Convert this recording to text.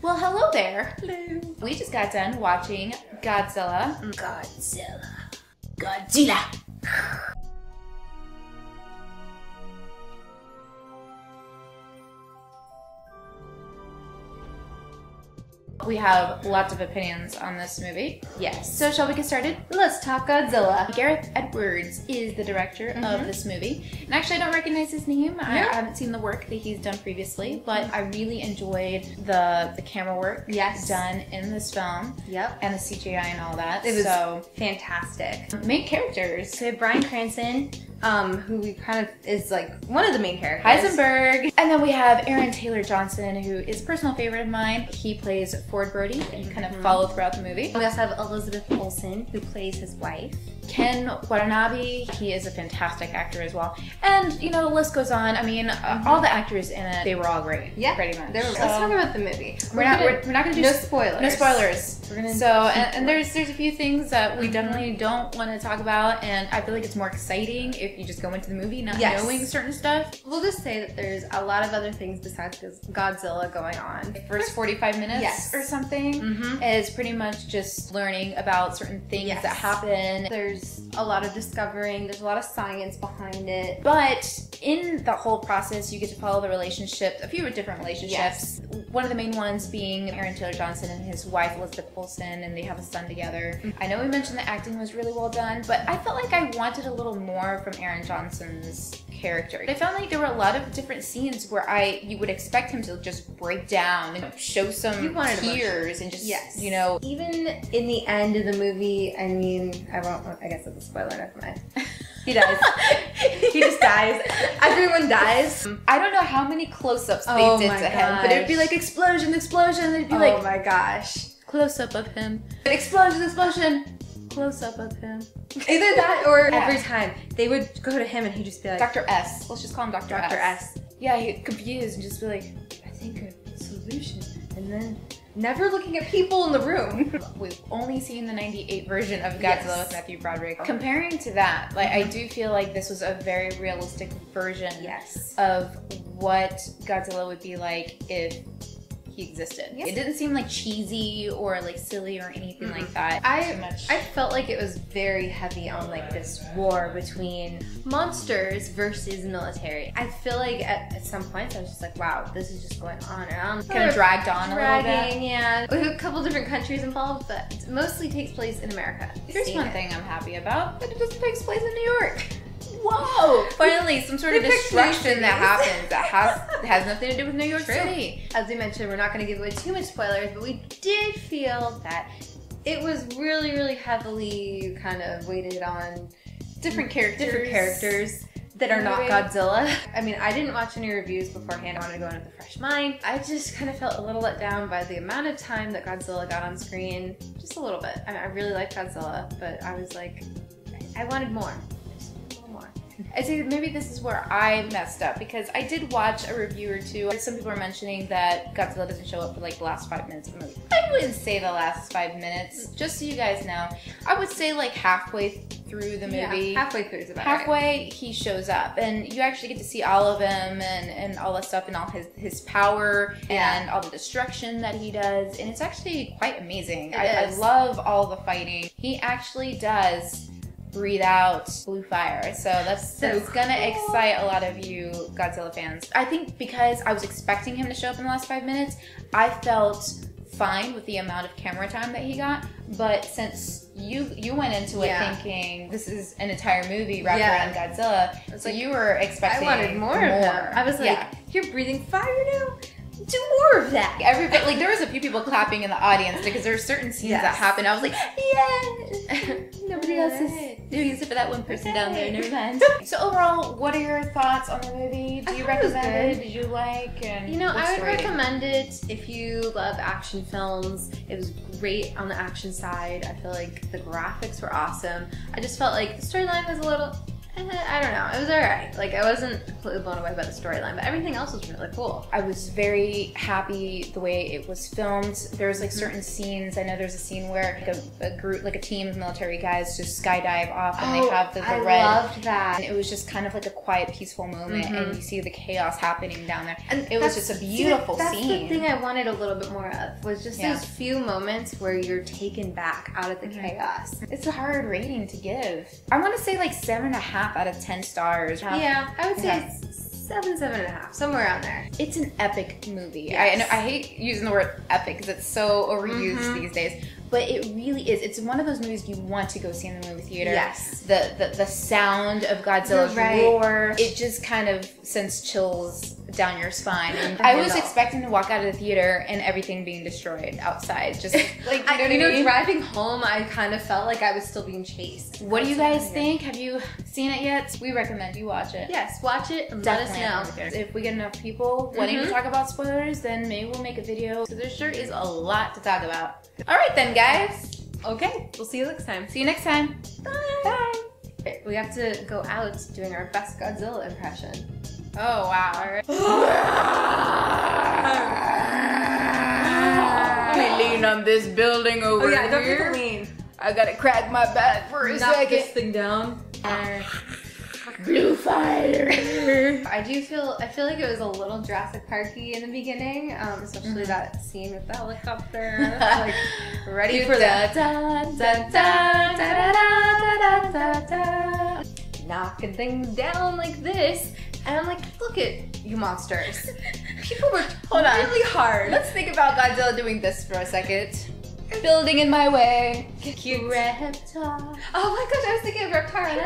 Well, hello there. Hello. We just got done watching Godzilla. Godzilla. We have lots of opinions on this movie. Yes. So shall we get started? Let's talk Godzilla. Gareth Edwards is the director of this movie. And actually I don't recognize his name. I haven't seen the work that he's done previously, but I really enjoyed the camera work done in this film. Yep. And the CGI and all that. It was fantastic. Main characters. So Bryan Cranston, who we kind of is like one of the main characters. Heisenberg. And then we have Aaron Taylor Johnson, who is a personal favorite of mine. He plays Ford Brody, and you kind of follow throughout the movie. We also have Elizabeth Olsen, who plays his wife. Ken Watanabe, he is a fantastic actor as well. And, you know, the list goes on. I mean, all the actors in it, they were all great. Yeah. Pretty much. Let's talk about the movie. We're not gonna do no spoilers. No spoilers. We're gonna and there's a few things that we definitely don't want to talk about, and I feel like it's more exciting if you just go into the movie not knowing certain stuff. We'll just say that there's a lot of other things besides Godzilla going on. The first 45 minutes or something is pretty much just learning about certain things that happen. There's a lot of discovering, there's a lot of science behind it. But in the whole process, you get to follow the relationships, a few different relationships. One of the main ones being Aaron Taylor Johnson and his wife, Elizabeth Olsen, and they have a son together. I know we mentioned the acting was really well done, but I felt like I wanted a little more from Aaron Johnson's character. I found like there were a lot of different scenes where you would expect him to just break down and show some tears and just, you know. Even in the end of the movie, I mean, I guess it's a spoiler, never mind. He dies. He just dies. Everyone dies. I don't know how many close-ups they did to him, but it'd be like explosion, explosion, and it'd be like, oh my gosh. Close-up of him. Explosion, explosion. Close-up of him. Either that or every time they would go to him and he'd just be like, Dr. S. Let's just call him Dr. S. Yeah, he'd confused and just be like, I think a solution. And then never looking at people in the room. We've only seen the 98 version of Godzilla with Matthew Broderick. Comparing to that, like I do feel like this was a very realistic version of what Godzilla would be like if he existed. It didn't seem like cheesy or like silly or anything like that. I felt like it was very heavy on like this war between monsters versus military. I feel like at some points I was just like, wow, this is just going on and on. Kind of dragged on a little bit. Yeah. We have a couple different countries involved, but it mostly takes place in America. Here's one thing I'm happy about, that it doesn't take place in New York. Whoa! Finally, some sort of destruction that happens that has nothing to do with New York City. As we mentioned, we're not going to give away too much spoilers, but we did feel that it was really, really heavily kind of weighted on different characters that are not Godzilla. I mean, I didn't watch any reviews beforehand. I wanted to go in with a fresh mind. I just kind of felt a little let down by the amount of time that Godzilla got on screen. Just a little bit. I mean, I really liked Godzilla, but I was like, I wanted more. I say maybe this is where I messed up, because I did watch a review or two. Some people are mentioning that Godzilla doesn't show up for like the last 5 minutes of the movie. I wouldn't say the last 5 minutes, just so you guys know. I would say like halfway through the movie. Yeah, halfway through is about Halfway he shows up, and you actually get to see all of him and all that stuff and all his power and all the destruction that he does, and it's actually quite amazing. I love all the fighting. He actually does breathe out blue fire, so that's gonna excite a lot of you Godzilla fans. I think because I was expecting him to show up in the last 5 minutes, I felt fine with the amount of camera time that he got, but since you went into it thinking this is an entire movie wrapped around Godzilla, so you were expecting I wanted more of him. I was like, you're breathing fire now? Do more of that. Everybody, like there was a few people clapping in the audience because there are certain scenes that happen. I was like, yes. Nobody else is doing it except for that one person down there. Never mind. So overall, what are your thoughts on the movie? Do you recommend it? Did you like? And you know, I would recommend it if you love action films. It was great on the action side. I feel like the graphics were awesome. I just felt like the storyline was a little I don't know. It was alright. Like, I wasn't completely blown away by the storyline, but everything else was really cool. I was very happy the way it was filmed. There was like certain scenes. I know there's a scene where like a group, like a team of military guys just skydive off and they have the red. I loved that. And it was just kind of like a quiet, peaceful moment and you see the chaos happening down there. And it was just a beautiful scene. That's the thing I wanted a little bit more of, was just those few moments where you're taken back out of the chaos. It's a hard rating to give. I want to say like 7.5 out of 10 stars. Yeah, I would say it's 7.5, somewhere around there. It's an epic movie. Yes. I hate using the word epic because it's so overused these days, but it really is. It's one of those movies you want to go see in the movie theater. Yes. The sound of Godzilla's roar, it just kind of sends chills down your spine. And I was expecting to walk out of the theater and everything being destroyed outside. Just like, you know, driving home, I kind of felt like I was still being chased. What do you guys think? Have you seen it yet? We recommend you watch it. Yes, watch it and let us know. If we get enough people wanting to talk about spoilers, then maybe we'll make a video. So there sure is a lot to talk about. All right then, guys. Okay, we'll see you next time. See you next time. Bye. Bye. We have to go out doing our best Godzilla impression. Oh, wow. All right. Let me lean on this building over here. Don't get the lean. I gotta crack my back for a second. Knock this thing down. Blue fire. I feel like it was a little Jurassic Parky in the beginning, especially that scene with the helicopter. Like, ready for that. Knocking things down like this, and I'm like, look at you monsters. People worked really hard. Let's think about Godzilla doing this for a second. Building in my way. Cute reptile. Oh my gosh, I was thinking of reptile.